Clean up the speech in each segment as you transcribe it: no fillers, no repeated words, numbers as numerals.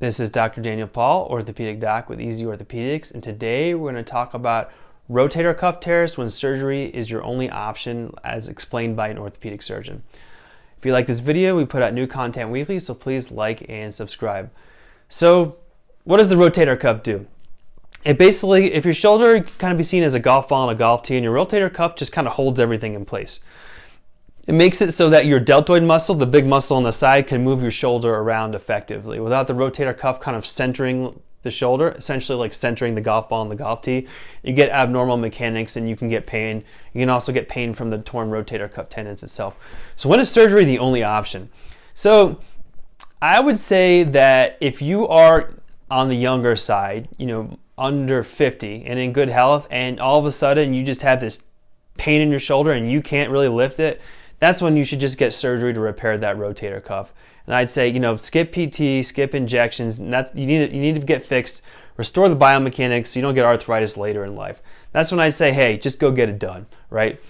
This is Dr. Daniel Paull, orthopedic doc with Easy Orthopedics, and today we're going to talk about rotator cuff tears when surgery is your only option as explained by an orthopedic surgeon. If you like this video, we put out new content weekly, so please like and subscribe. So what does the rotator cuff do? It basically, if your shoulder can kind of be seen as a golf ball on a golf tee, and your rotator cuff just kind of holds everything in place. It makes it so that your deltoid muscle, the big muscle on the side, can move your shoulder around effectively without the rotator cuff kind of centering the shoulder, essentially like centering the golf ball on the golf tee. You get abnormal mechanics and you can get pain. You can also get pain from the torn rotator cuff tendons itself. So when is surgery the only option? So I would say that if you are on the younger side, under 50 and in good health, and all of a sudden you just have this pain in your shoulder and you can't really lift it, that's when you should just get surgery to repair that rotator cuff. And I'd say, skip PT, skip injections. And you need to get fixed, restore the biomechanics so you don't get arthritis later in life. That's when I say, hey, just go get it done, right?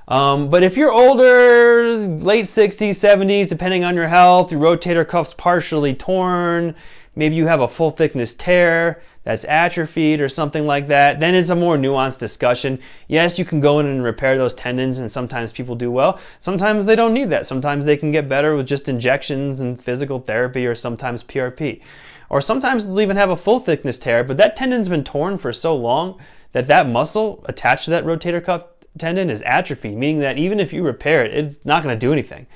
But if you're older, late 60s, 70s, depending on your health, your rotator cuff's partially torn, maybe you have a full thickness tear that's atrophied or something like that, then it's a more nuanced discussion. Yes, you can go in and repair those tendons, and sometimes people do well. Sometimes they don't need that. Sometimes they can get better with just injections and physical therapy, or sometimes PRP. Or sometimes they'll even have a full thickness tear, but that tendon's been torn for so long that that muscle attached to that rotator cuff tendon is atrophy, meaning that even if you repair it, it's not going to do anything.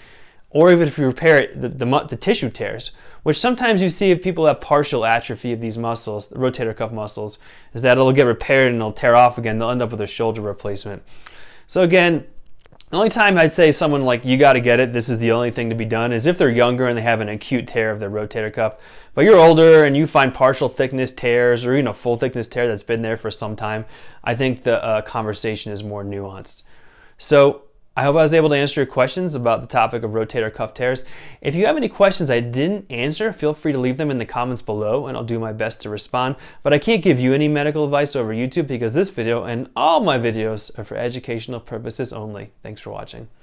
Or even if you repair it, the tissue tears, which sometimes you see if people have partial atrophy of these muscles, the rotator cuff muscles, is that it'll get repaired and it'll tear off again. They'll end up with a shoulder replacement. So again, the only time I'd say someone like, you got to get it, this is the only thing to be done, is if they're younger and they have an acute tear of their rotator cuff. But you're older and you find partial thickness tears or even a full thickness tear that's been there for some time, I think the conversation is more nuanced. So I hope I was able to answer your questions about the topic of rotator cuff tears. If you have any questions I didn't answer, feel free to leave them in the comments below and I'll do my best to respond. But I can't give you any medical advice over YouTube because this video and all my videos are for educational purposes only. Thanks for watching.